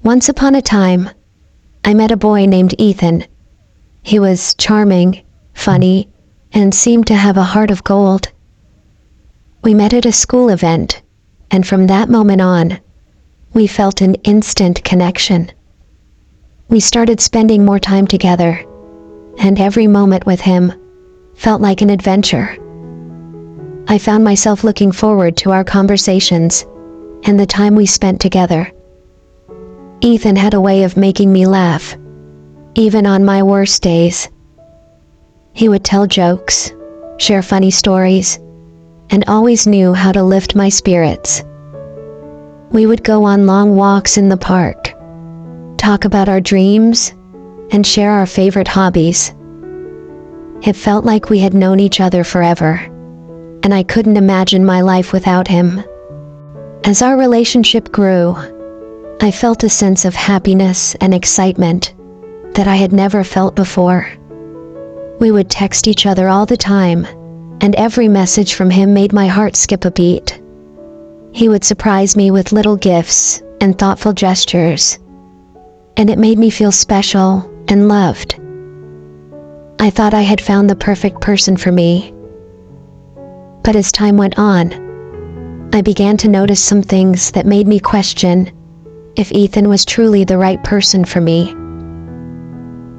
Once upon a time, I met a boy named Ethan. He was charming, funny, and seemed to have a heart of gold. We met at a school event, and from that moment on, we felt an instant connection. We started spending more time together, and every moment with him felt like an adventure. I found myself looking forward to our conversations and the time we spent together. Ethan had a way of making me laugh, even on my worst days. He would tell jokes, share funny stories, and always knew how to lift my spirits. We would go on long walks in the park, talk about our dreams, and share our favorite hobbies. It felt like we had known each other forever, and I couldn't imagine my life without him. As our relationship grew, I felt a sense of happiness and excitement that I had never felt before. We would text each other all the time, and every message from him made my heart skip a beat. He would surprise me with little gifts and thoughtful gestures, and it made me feel special and loved. I thought I had found the perfect person for me. But as time went on, I began to notice some things that made me question if Ethan was truly the right person for me.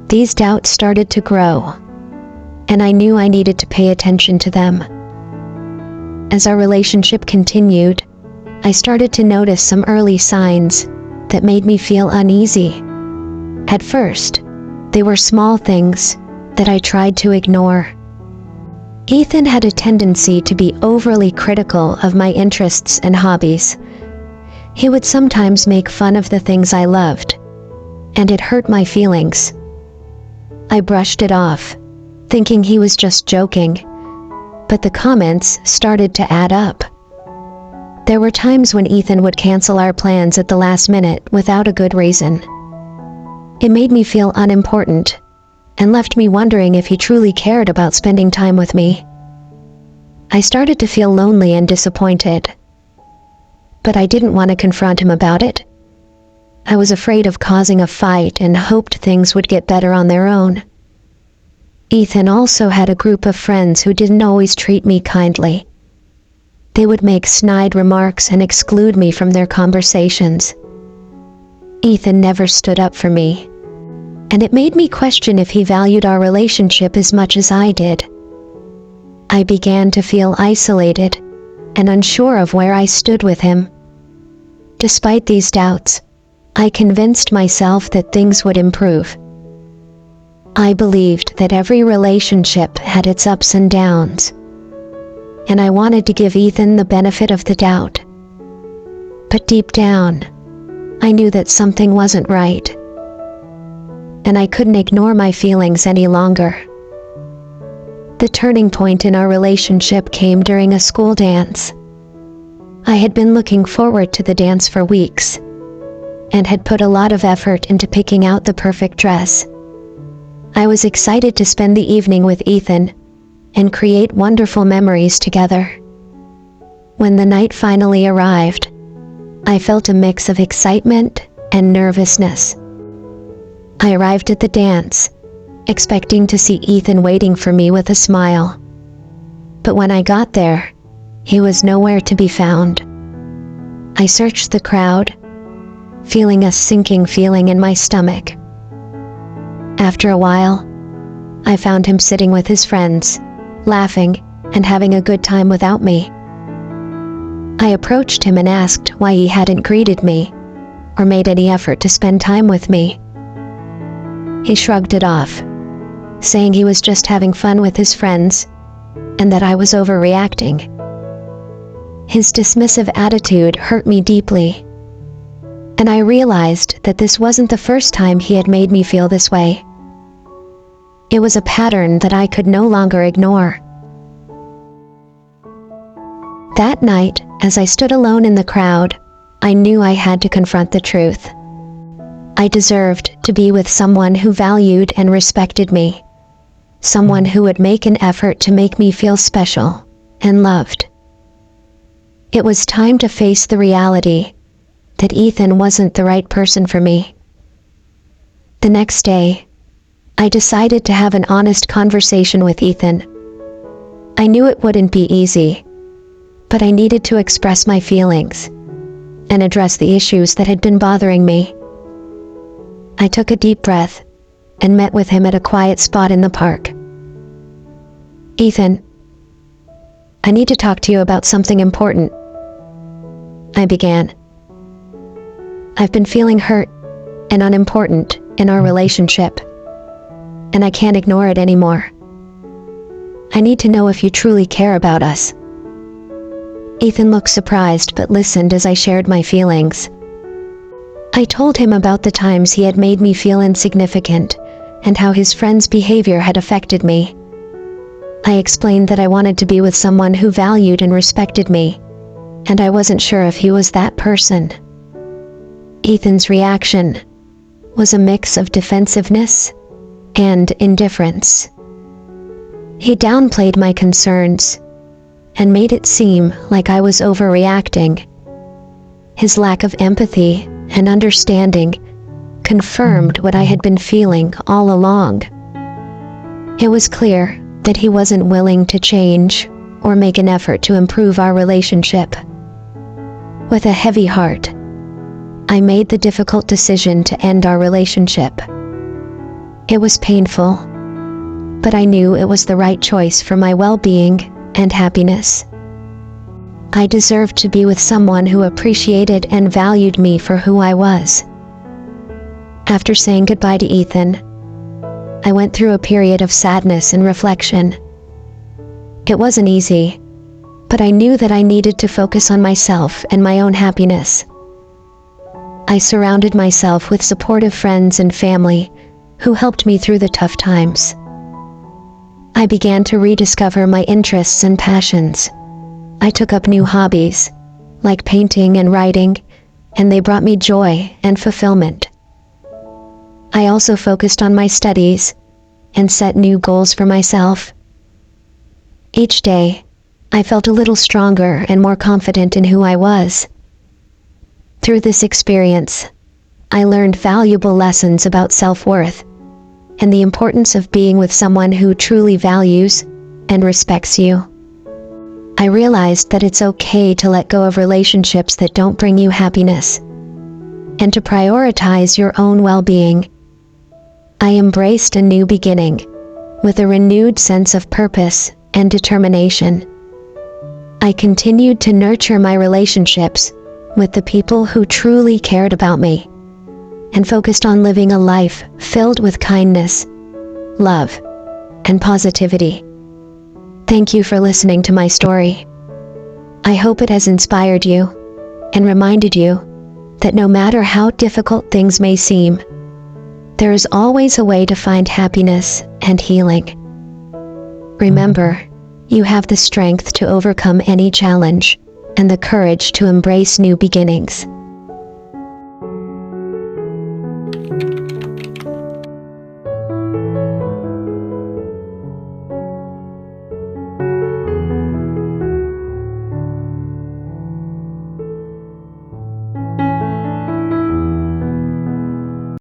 These doubts started to grow, and I knew I needed to pay attention to them. As our relationship continued, I started to notice some early signs that made me feel uneasy. At first, they were small things that I tried to ignore. Ethan had a tendency to be overly critical of my interests and hobbies. He would sometimes make fun of the things I loved, and it hurt my feelings. I brushed it off, thinking he was just joking, but the comments started to add up. There were times when Ethan would cancel our plans at the last minute without a good reason. It made me feel unimportant, and left me wondering if he truly cared about spending time with me. I started to feel lonely and disappointed, but I didn't want to confront him about it. I was afraid of causing a fight and hoped things would get better on their own. Ethan also had a group of friends who didn't always treat me kindly. They would make snide remarks and exclude me from their conversations. Ethan never stood up for me, and it made me question if he valued our relationship as much as I did. I began to feel isolated and unsure of where I stood with him. Despite these doubts, I convinced myself that things would improve. I believed that every relationship had its ups and downs, and I wanted to give Ethan the benefit of the doubt. But deep down, I knew that something wasn't right, and I couldn't ignore my feelings any longer. The turning point in our relationship came during a school dance. I had been looking forward to the dance for weeks, and had put a lot of effort into picking out the perfect dress. I was excited to spend the evening with Ethan and create wonderful memories together. When the night finally arrived, I felt a mix of excitement and nervousness. I arrived at the dance, expecting to see Ethan waiting for me with a smile. But when I got there, he was nowhere to be found. I searched the crowd, feeling a sinking feeling in my stomach. After a while, I found him sitting with his friends, laughing and having a good time without me. I approached him and asked why he hadn't greeted me or made any effort to spend time with me. He shrugged it off, saying he was just having fun with his friends and that I was overreacting. His dismissive attitude hurt me deeply, and I realized that this wasn't the first time he had made me feel this way. It was a pattern that I could no longer ignore. That night, as I stood alone in the crowd, I knew I had to confront the truth. I deserved to be with someone who valued and respected me, someone who would make an effort to make me feel special and loved. It was time to face the reality that Ethan wasn't the right person for me. The next day, I decided to have an honest conversation with Ethan. I knew it wouldn't be easy, but I needed to express my feelings and address the issues that had been bothering me. I took a deep breath and met with him at a quiet spot in the park. "Ethan, I need to talk to you about something important," I began. "I've been feeling hurt and unimportant in our relationship, and I can't ignore it anymore. I need to know if you truly care about us." Ethan looked surprised but listened as I shared my feelings. I told him about the times he had made me feel insignificant and how his friend's behavior had affected me. I explained that I wanted to be with someone who valued and respected me, and I wasn't sure if he was that person. Ethan's reaction was a mix of defensiveness and indifference. He downplayed my concerns and made it seem like I was overreacting. His lack of empathy and understanding confirmed what I had been feeling all along. It was clear that he wasn't willing to change or make an effort to improve our relationship. With a heavy heart, I made the difficult decision to end our relationship. It was painful, but I knew it was the right choice for my well-being and happiness. I deserved to be with someone who appreciated and valued me for who I was. After saying goodbye to Ethan, I went through a period of sadness and reflection. It wasn't easy, but I knew that I needed to focus on myself and my own happiness. I surrounded myself with supportive friends and family who helped me through the tough times. I began to rediscover my interests and passions. I took up new hobbies, like painting and writing, and they brought me joy and fulfillment. I also focused on my studies and set new goals for myself. Each day, I felt a little stronger and more confident in who I was. Through this experience, I learned valuable lessons about self-worth and the importance of being with someone who truly values and respects you. I realized that it's okay to let go of relationships that don't bring you happiness and to prioritize your own well-being. I embraced a new beginning with a renewed sense of purpose and determination. I continued to nurture my relationships with the people who truly cared about me and focused on living a life filled with kindness, love, and positivity. Thank you for listening to my story. I hope it has inspired you and reminded you that no matter how difficult things may seem, there is always a way to find happiness and healing. Remember, you have the strength to overcome any challenge and the courage to embrace new beginnings.